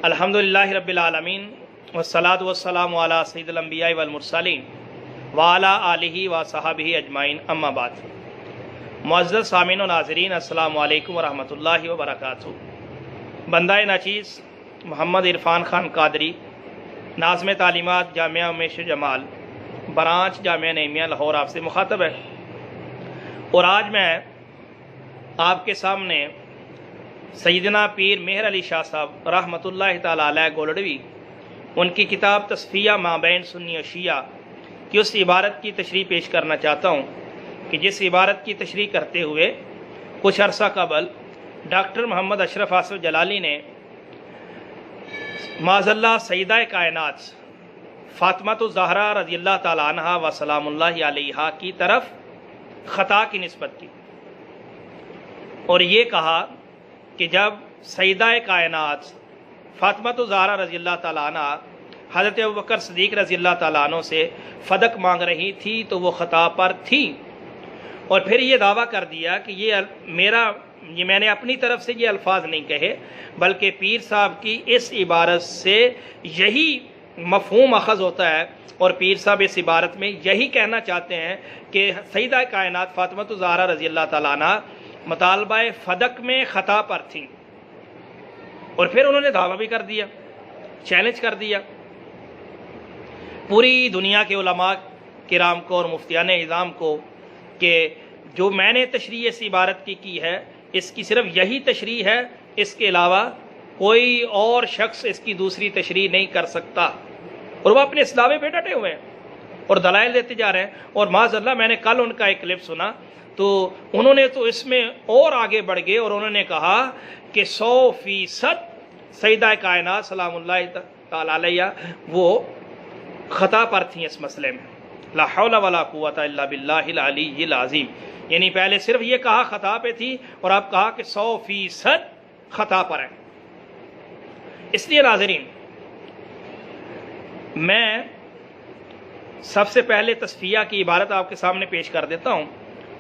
الحمدللہ رب العالمین والصلاة والسلام علی سید الانبیاء والمرسلین وعلی آلہ وصحبہ اجمعین، اما بعد۔ معزز سامعین و ناظرین، السلام علیکم ورحمۃ اللہ وبرکاتہ۔ بندہ ناچیز محمد عرفان خان قادری، ناظم تعلیمات جامعہ امیش جمال، برانچ جامعہ نعیمیہ لاہور، آپ سے مخاطب ہے، اور آج میں آپ کے سامنے سیدنا پیر مہر علی شاہ صاحب رحمۃ اللہ تعالی علیہ گولڑوی، ان کی کتاب تصفیہ مابین سنی و شیعہ کی اس عبارت کی تشریح پیش کرنا چاہتا ہوں کہ جس عبارت کی تشریح کرتے ہوئے کچھ عرصہ قبل ڈاکٹر محمد اشرف آصف جلالی نے معاذ اللہ سیدہ کائنات فاطمہ الزہرا رضی اللہ تعالی عنہا و سلام اللہ علیہا کی طرف خطا کی نسبت کی، اور یہ کہا کہ جب سیدہ کائنات فاطمہ الزہرا رضی اللہ تعالیٰ عنہ حضرت ابوبکر صدیق رضی اللہ تعالیٰ عنہ سے فدق مانگ رہی تھی تو وہ خطا پر تھی، اور پھر یہ دعویٰ کر دیا کہ یہ میں نے اپنی طرف سے یہ الفاظ نہیں کہے، بلکہ پیر صاحب کی اس عبارت سے یہی مفہوم اخذ ہوتا ہے، اور پیر صاحب اس عبارت میں یہی کہنا چاہتے ہیں کہ سیدہ کائنات فاطمہ الزہرا رضی اللہ تعالیٰ عنہ مطالبہ فدق میں خطا پر تھیں، اور پھر انہوں نے دعویٰ بھی کر دیا، چیلنج کر دیا پوری دنیا کے علماء کرام کو اور مفتیان اعظام کو کہ جو میں نے تشریح اس عبارت کی ہے، اس کی صرف یہی تشریح ہے، اس کے علاوہ کوئی اور شخص اس کی دوسری تشریح نہیں کر سکتا، اور وہ اپنے اس دعوے پہ ڈٹے ہوئے ہیں اور دلائل دیتے جا رہے ہیں۔ اور معاذ اللہ میں نے کل ان کا ایک کلپ سنا تو انہوں نے تو اس میں اور آگے بڑھ گئے، اور انہوں نے کہا کہ 100% سیدہ کائنات سلام اللہ تعالی علیہ وہ خطا پر تھیں اس مسئلے میں، لا حول ولا قوت الا باللہ العلی العظیم، یعنی پہلے صرف یہ کہا خطا پہ تھی، اور اب کہا کہ 100% خطا پر ہے۔ اس لیے ناظرین، میں سب سے پہلے تصفیہ کی عبارت آپ کے سامنے پیش کر دیتا ہوں،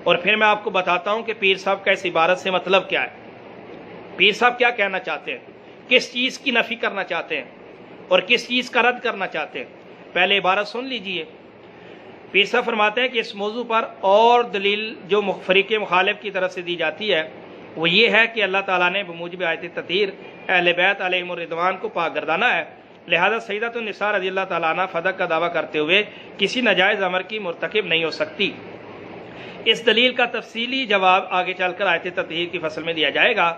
اور پھر میں آپ کو بتاتا ہوں کہ پیر صاحب کا اس عبارت سے مطلب کیا ہے، پیر صاحب کیا کہنا چاہتے ہیں، کس چیز کی نفی کرنا چاہتے ہیں اور کس چیز کا رد کرنا چاہتے ہیں۔ پہلے عبارت سن لیجئے۔ پیر صاحب فرماتے ہیں کہ اس موضوع پر اور دلیل جو فریق مخالف کی طرف سے دی جاتی ہے وہ یہ ہے کہ اللہ تعالیٰ نے بموجب آیت تطہیر اہل بیت علیہم الرضوان کو پاک گردانا ہے، لہذا سیدۃ النساء رضی اللہ تعالیٰ عنہ فدق کا دعویٰ کرتے ہوئے کسی ناجائز امر کی مرتکب نہیں ہو سکتی۔ اس دلیل کا تفصیلی جواب آگے چل کر آیت تطہیر کی فصل میں دیا جائے گا۔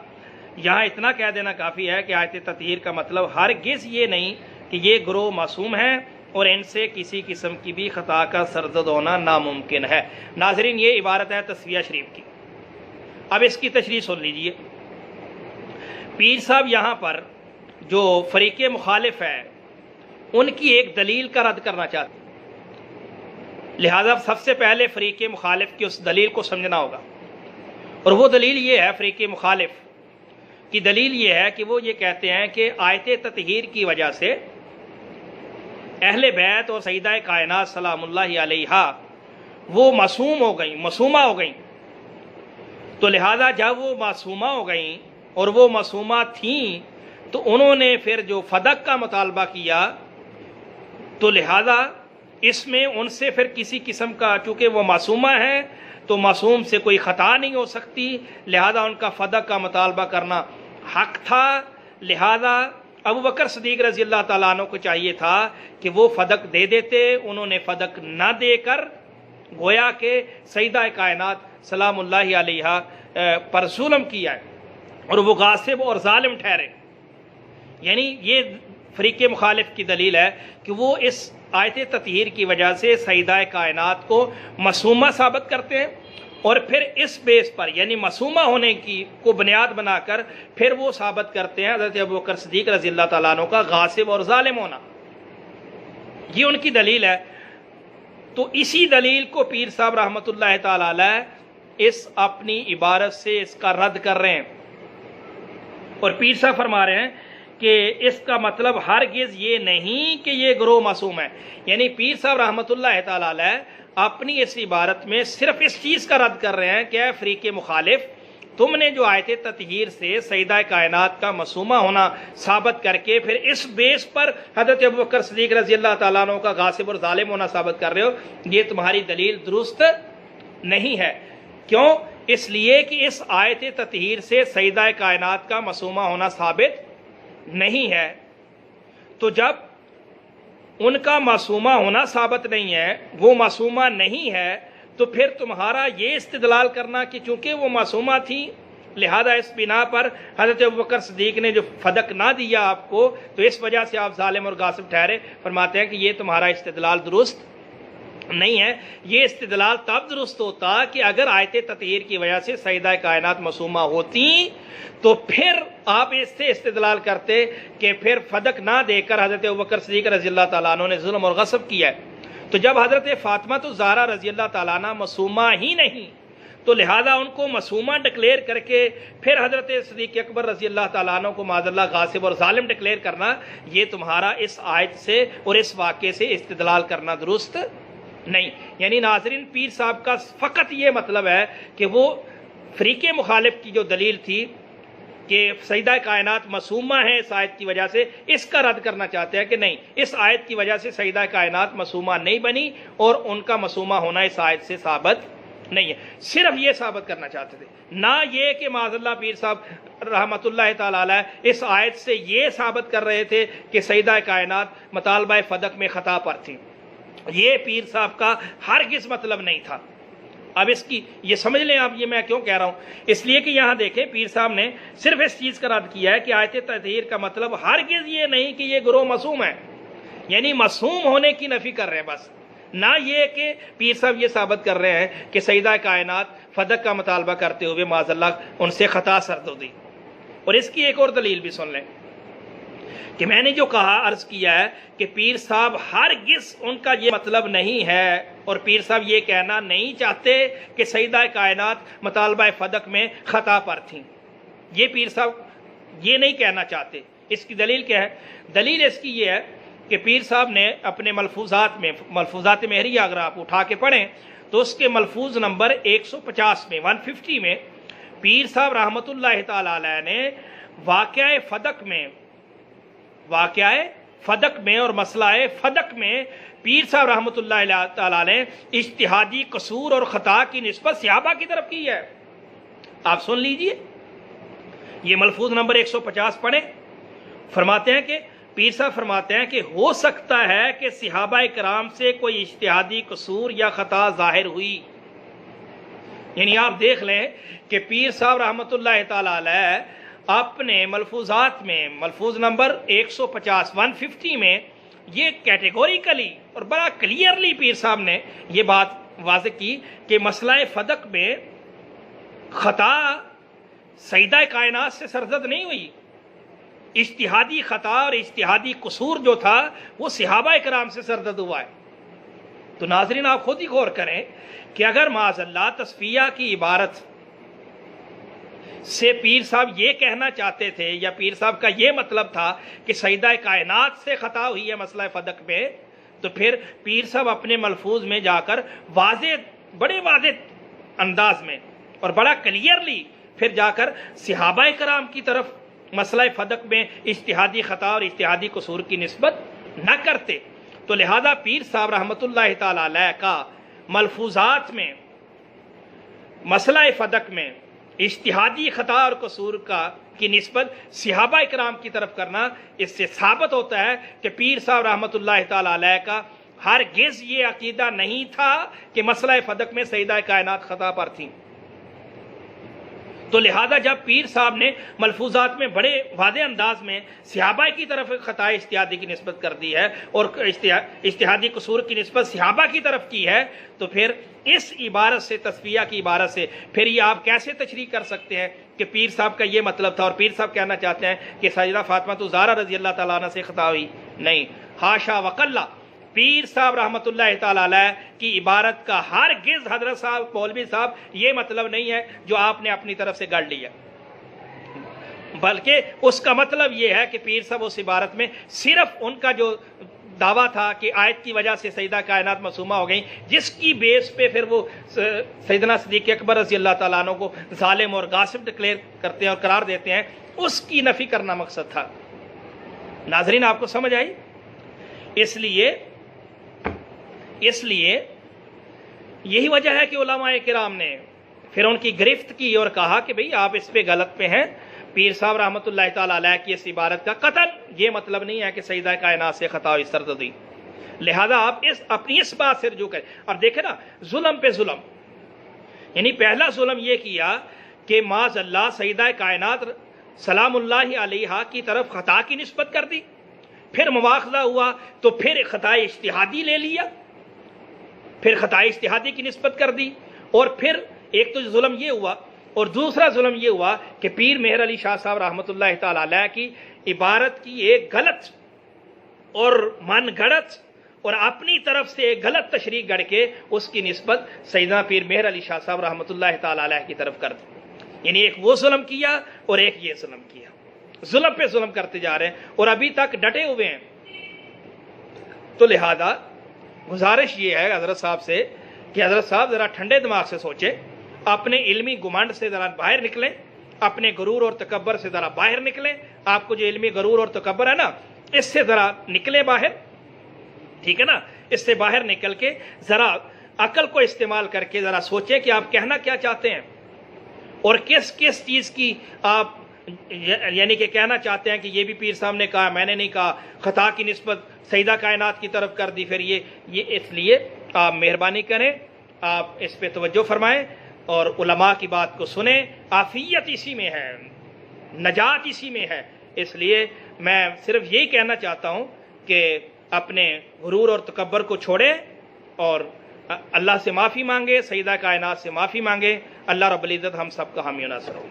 یہاں اتنا کہہ دینا کافی ہے کہ آیت تطہیر کا مطلب ہرگز یہ نہیں کہ یہ گروہ معصوم ہیں اور ان سے کسی قسم کی بھی خطا کا سرزد ہونا ناممکن ہے۔ ناظرین، یہ عبارت ہے تصفیہ شریف کی۔ اب اس کی تشریح سن لیجئے۔ پیر صاحب یہاں پر جو فریق مخالف ہے ان کی ایک دلیل کا رد کرنا چاہتے ہیں، لہذا سب سے پہلے فریق مخالف کی اس دلیل کو سمجھنا ہوگا، اور وہ دلیل یہ ہے، فریق مخالف کی دلیل یہ ہے کہ وہ یہ کہتے ہیں کہ آیت تطہیر کی وجہ سے اہل بیت اور سیدہ کائنات سلام اللہ علیہا وہ معصوم ہو گئیں، معصومہ ہو گئیں، تو لہذا جب وہ معصومہ ہو گئیں اور وہ معصومہ تھیں تو انہوں نے پھر جو فدق کا مطالبہ کیا، تو لہذا اس میں ان سے پھر کسی قسم کا، چونکہ وہ معصومہ ہیں تو معصوم سے کوئی خطا نہیں ہو سکتی، لہذا ان کا فدق کا مطالبہ کرنا حق تھا، لہذا ابوبکر صدیق رضی اللہ تعالیٰ عنہ کو چاہیے تھا کہ وہ فدق دے دیتے، انہوں نے فدق نہ دے کر گویا کہ سیدہ کائنات سلام اللہ علیہا پر ظلم کیا ہے اور وہ غاصب اور ظالم ٹھہرے۔ یعنی یہ فریق مخالف کی دلیل ہے کہ وہ اس آیت تطہیر کی وجہ سے سیدہ کائنات کو معصومہ ثابت کرتے ہیں، اور پھر اس بیس پر یعنی معصومہ ہونے کی کو بنیاد بنا کر پھر وہ ثابت کرتے ہیں حضرت ابوبکر صدیق رضی اللہ تعالیٰ عنہ کا غاصب اور ظالم ہونا۔ یہ ان کی دلیل ہے۔ تو اسی دلیل کو پیر صاحب رحمۃ اللہ تعالی علیہ اس اپنی عبارت سے اس کا رد کر رہے ہیں، اور پیر صاحب فرما رہے ہیں کہ اس کا مطلب ہرگز یہ نہیں کہ یہ گروہ معصوم ہے، یعنی پیر صاحب رحمۃ اللہ تعالی علیہ اپنی اس عبارت میں صرف اس چیز کا رد کر رہے ہیں کہ اے فریق مخالف، تم نے جو آیت تطہیر سے سیدہ کائنات کا معصومہ ہونا ثابت کر کے پھر اس بیس پر حضرت ابوبکر صدیق رضی اللہ تعالیٰ عنہ کا غاصب اور ظالم ہونا ثابت کر رہے ہو، یہ تمہاری دلیل درست نہیں ہے۔ کیوں؟ اس لیے کہ اس آیت تطہیر سے سیدہ کائنات کا معصومہ ہونا ثابت نہیں ہے۔ تو جب ان کا معصومہ ہونا ثابت نہیں ہے، وہ معصومہ نہیں ہے، تو پھر تمہارا یہ استدلال کرنا کہ چونکہ وہ معصومہ تھی لہذا اس بنا پر حضرت ابوبکر صدیق نے جو فدق نہ دیا آپ کو تو اس وجہ سے آپ ظالم اور غاصب ٹھہرے، فرماتے ہیں کہ یہ تمہارا استدلال درست نہیں ہے۔ یہ استدلال تب درست ہوتا کہ اگر آیت تطہیر کی وجہ سے سیدہ کائنات معصومہ ہوتی تو پھر آپ اس سے استدلال کرتے کہ پھر فدق نہ دے کر حضرت ابوبکر صدیق رضی اللہ تعالیٰ عنہ نے ظلم اور غصب کیا ہے۔ تو جب حضرت فاطمہ الزہرا رضی اللہ تعالیٰ عنہ معصومہ ہی نہیں تو لہذا ان کو معصومہ ڈکلیئر کر کے پھر حضرت صدیق اکبر رضی اللہ تعالیٰ عنہ کو معاذ اللہ غاصب اور ظالم ڈکلیئر کرنا، یہ تمہارا اس آیت سے اور اس واقعے سے استدلال کرنا درست نہیں۔ یعنی ناظرین، پیر صاحب کا فقط یہ مطلب ہے کہ وہ فریق مخالف کی جو دلیل تھی کہ سیدہ کائنات معصومہ ہے اس آیت کی وجہ سے، اس کا رد کرنا چاہتے ہیں کہ نہیں، اس آیت کی وجہ سے سیدہ کائنات معصومہ نہیں بنی اور ان کا معصومہ ہونا اس آیت سے ثابت نہیں ہے۔ صرف یہ ثابت کرنا چاہتے تھے، نہ یہ کہ معاذ اللہ پیر صاحب رحمۃ اللہ تعالیٰ علیہ اس آیت سے یہ ثابت کر رہے تھے کہ سیدہ کائنات مطالبہ فدق میں خطا پر تھی۔ یہ پیر صاحب کا ہرگز مطلب نہیں تھا۔ اب اس کی یہ سمجھ لیں آپ، یہ میں کیوں کہہ رہا ہوں، اس لیے کہ یہاں دیکھیں پیر صاحب نے صرف اس چیز کا رد کیا ہے کہ آیت تطہیر کا مطلب ہرگز یہ نہیں کہ یہ گروہ معصوم ہے، یعنی معصوم ہونے کی نفی کر رہے ہیں بس، نہ یہ کہ پیر صاحب یہ ثابت کر رہے ہیں کہ سیدہ کائنات فدق کا مطالبہ کرتے ہوئے معاذ اللہ ان سے خطا سرد ہو گئی۔ اور اس کی ایک اور دلیل بھی سن لیں کہ میں نے جو کہا عرض کیا ہے کہ پیر صاحب ہرگز ان کا یہ مطلب نہیں ہے اور پیر صاحب یہ کہنا نہیں چاہتے کہ سیدہ کائنات مطالبہ فدق میں خطا پر تھیں، یہ پیر صاحب یہ نہیں کہنا چاہتے۔ اس کی دلیل کیا ہے؟ دلیل اس کی یہ ہے کہ پیر صاحب نے اپنے ملفوظات مہریہ اگر آپ اٹھا کے پڑھیں تو اس کے ملفوظ نمبر 150 میں 150 میں پیر صاحب رحمۃ اللہ تعالی علیہ نے واقعہ فدق میں اور مسئلہ فدق میں پیر صاحب رحمۃ اللہ تعالی نے اجتہادی قصور اور خطا کی نسبت صحابہ کی طرف کی ہے۔ آپ سن لیجئے، یہ ملفوظ نمبر 150 پڑھیں۔ فرماتے ہیں کہ پیر صاحب فرماتے ہیں کہ ہو سکتا ہے کہ صحابہ کرام سے کوئی اجتہادی قصور یا خطا ظاہر ہوئی۔ یعنی آپ دیکھ لیں کہ پیر صاحب رحمۃ اللہ تعالی علیہ اپنے ملفوظات میں ملفوظ نمبر 150 میں یہ کیٹیگوریکلی اور بڑا کلیئرلی پیر صاحب نے یہ بات واضح کی کہ مسئلہ فدق میں خطا سیدہ کائنات سے سرزد نہیں ہوئی، اجتہادی خطا اور اجتہادی قصور جو تھا وہ صحابہ کرام سے سرزد ہوا ہے۔ تو ناظرین آپ خود ہی غور کریں کہ اگر معاذ اللہ تصفیہ کی عبارت سے پیر صاحب یہ کہنا چاہتے تھے یا پیر صاحب کا یہ مطلب تھا کہ سیدہ کائنات سے خطا ہوئی ہے مسئلہ فدق میں، تو پھر پیر صاحب اپنے ملفوظ میں جا کر بڑے واضح انداز میں اور بڑا کلیئرلی پھر جا کر صحابہ کرام کی طرف مسئلہ فدق میں اجتہادی خطا اور اجتہادی قصور کی نسبت نہ کرتے۔ تو لہذا پیر صاحب رحمۃ اللہ تعالی علیہ کا ملفوظات میں مسئلہ فدق میں اجتہادی خطا اور قصور کی نسبت صحابہ کرام کی طرف کرنا، اس سے ثابت ہوتا ہے کہ پیر صاحب رحمۃ اللہ تعالی علیہ کا ہرگز یہ عقیدہ نہیں تھا کہ مسئلہ فدق میں سیدہ کائنات خطا پر تھیں۔ تو لہذا جب پیر صاحب نے ملفوظات میں بڑے واضح انداز میں صحابہ کی طرف خطا اجتہادی کی نسبت کر دی ہے اور اجتہادی قصور کی نسبت صحابہ کی طرف کی ہے، تو پھر اس عبارت سے تصفیہ کی عبارت سے پھر یہ آپ کیسے تشریح کر سکتے ہیں کہ پیر صاحب کا یہ مطلب تھا اور پیر صاحب کہنا چاہتے ہیں کہ سیدہ فاطمہ الزہرا رضی اللہ تعالیٰ عنہ سے خطا ہوئی؟ نہیں، حاشا وکلا، پیر صاحب رحمۃ اللہ تعالی علیہ کی عبارت کا ہرگز حضرت صاحب مولوی صاحب یہ مطلب نہیں ہے جو آپ نے اپنی طرف سے گڑھ لیا، بلکہ اس کا مطلب یہ ہے کہ پیر صاحب اس عبارت میں صرف ان کا جو دعویٰ تھا کہ آیت کی وجہ سے سیدہ کائنات معصومہ ہو گئیں، جس کی بیس پہ پھر وہ سیدنا صدیق اکبر رضی اللہ تعالیٰ عنہ کو ظالم اور غاصب ڈکلیئر کرتے ہیں اور قرار دیتے ہیں، اس کی نفی کرنا مقصد تھا۔ ناظرین آپ کو سمجھ آئی؟ اس لیے یہی وجہ ہے کہ علماء کرام نے پھر ان کی گرفت کی اور کہا کہ بھئی آپ اس پہ غلط پہ ہیں، پیر صاحب رحمۃ اللہ تعالیٰ علیہ کی اس عبارت کا قطعاً یہ مطلب نہیں ہے کہ سیدہ کائنات سے خطا و سرزدی، لہذا آپ اپنی اس بات سے رجوع کریں۔ اور دیکھیں نا، ظلم پہ ظلم، یعنی پہلا ظلم یہ کیا کہ معاذ اللہ سیدہ کائنات سلام اللہ علیہا کی طرف خطا کی نسبت کر دی، پھر مواخذہ ہوا تو پھر خطا اجتہادی لے لیا، پھر خطا اجتہادی کی نسبت کر دی، اور پھر ایک تو ظلم یہ ہوا، اور دوسرا ظلم یہ ہوا کہ پیر مہر علی شاہ صاحب رحمۃ اللہ تعالیٰ علیہ کی عبارت کی ایک غلط اور من گھڑت اور اپنی طرف سے ایک غلط تشریح گڑھ کے اس کی نسبت سیدنا پیر مہر علی شاہ صاحب رحمۃ اللہ تعالیٰ علیہ کی طرف کر دی، یعنی ایک وہ ظلم کیا اور ایک یہ ظلم کیا، ظلم پہ ظلم کرتے جا رہے ہیں اور ابھی تک ڈٹے ہوئے ہیں۔ تو لہذا گزارش یہ ہے حضرت صاحب سے کہ حضرت صاحب ذرا ٹھنڈے دماغ سے سوچیں، اپنے علمی گمنڈ سے ذرا باہر نکلیں، اپنے غرور اور تکبر سے ذرا باہر نکلیں، آپ کو جو علمی غرور اور تکبر ہے نا اس سے ذرا نکلیں باہر، ٹھیک ہے نا، اس سے باہر نکل کے ذرا عقل کو استعمال کر کے ذرا سوچیں کہ آپ کہنا کیا چاہتے ہیں اور کس کس چیز کی آپ یعنی کہ کہنا چاہتے ہیں کہ یہ بھی پیر صاحب نے کہا، میں نے نہیں کہا، خطا کی نسبت سیدہ کائنات کی طرف کر دی، پھر یہ اس لیے آپ مہربانی کریں، آپ اس پہ توجہ فرمائیں اور علماء کی بات کو سنیں، عافیت اسی میں ہے، نجات اسی میں ہے۔ اس لیے میں صرف یہی کہنا چاہتا ہوں کہ اپنے غرور اور تکبر کو چھوڑیں اور اللہ سے معافی مانگے، سیدہ کائنات سے معافی مانگے۔ اللہ رب العزت ہم سب کا حامی و ناصر ہو۔